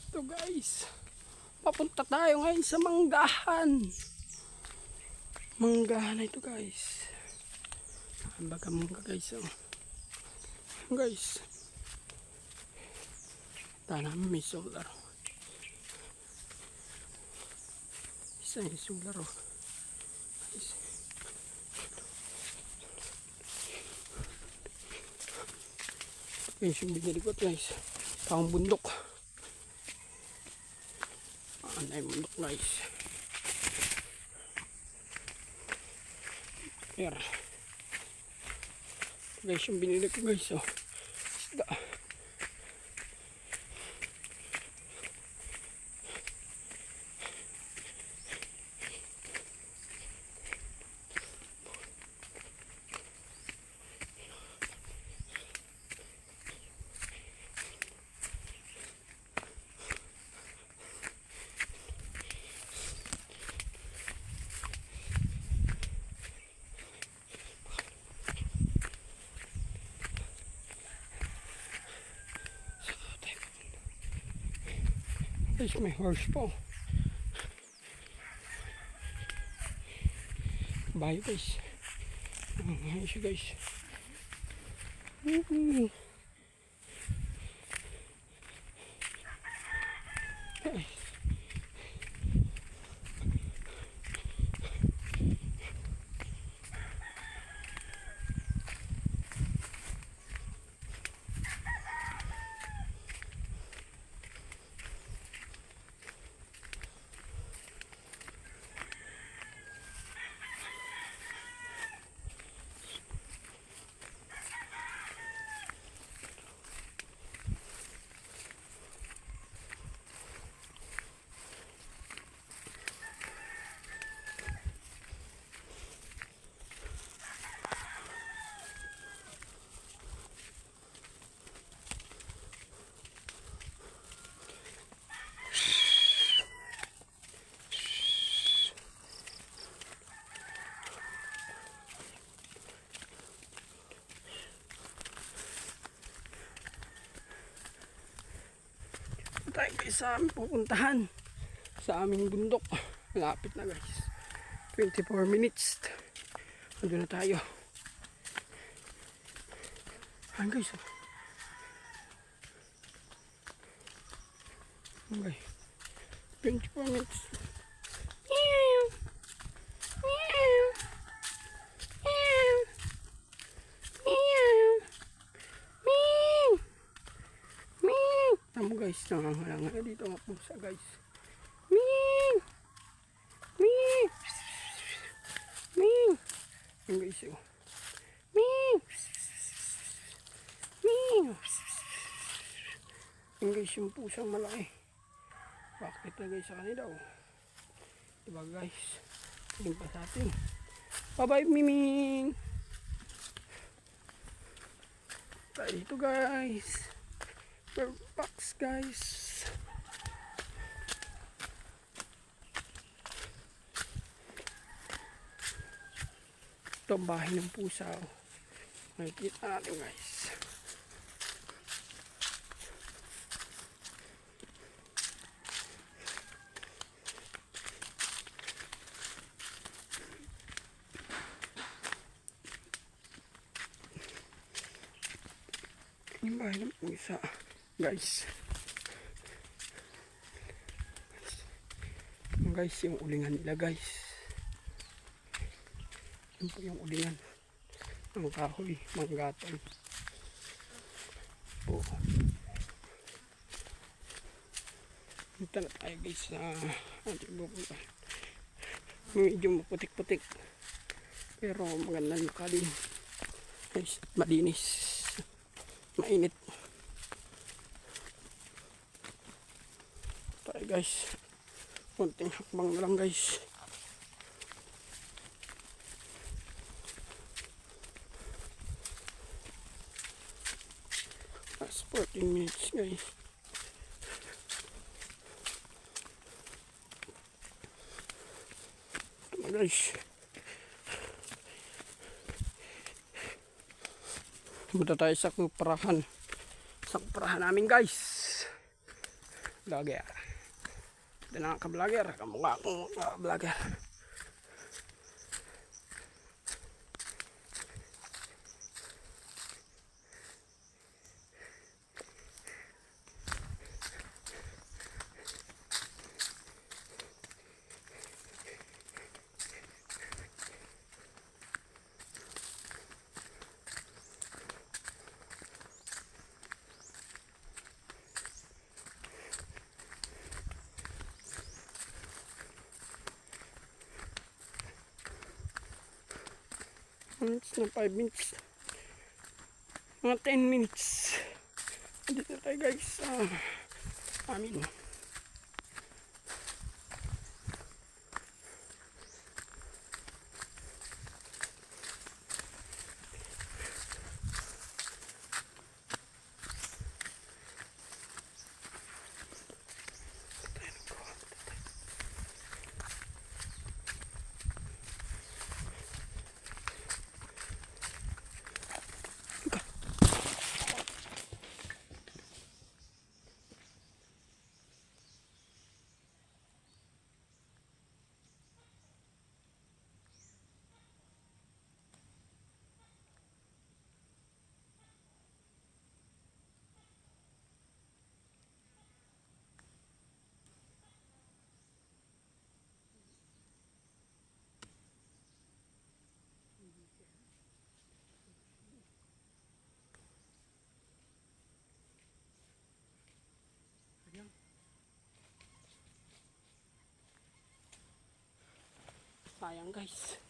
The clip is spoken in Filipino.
Ito guys, papunta tayo ngayon sa manggahan. Manggahan na ito guys. Ang baga mangga guys. Oh. Guys, tanam may solar. Isa yung solar. Oh. Guys. Guys, yung binili ko guys. Pang bundok. Anay bundok guys. Here. Guys, yung binili ko guys. Oh. Isda. Guys, may horse po. Bayo guys. Ayan siya guys. Guys. Tayo guys sa aming pupuntahan sa aming bundok. Malapit na guys, 24 minutes andun na tayo. Ayan guys, okay, 24 minutes. Tama guys, nangangalanga dito mga pusa guys. Ming! Ming! Ming! Yan guys yun. Ming! Ming! Yan guys yung pusang malaki. Bakit na guys sa kanila oh. Diba guys? Tingin pa sa atin. Bye bye Miming! Tayo dito guys. Box guys. Ito ang bahay ng pusa. Nakikita natin guys. Yung bahay ng pusa guys. Guys, yung ulingan nila guys. Yun po yung ulingan ng kahoy, manggatan. Oh. Punta na tayo guys sa ating pupunta. Medyo maputik-putik pero maganda yung kalin guys, at malinis, mainit. Tayo guys, konting hakbang na lang guys. Last 14 minutes guys. Ito na guys. Punta tayo sa kuparahan. Sa kuparahan namin guys. vlogger. Ito na ang ka-vlogger. Kamukha akong vlogger. Minutes na 5 minutes. Mga 10 minutes. Dito tayo guys sa amin. Sayang guys.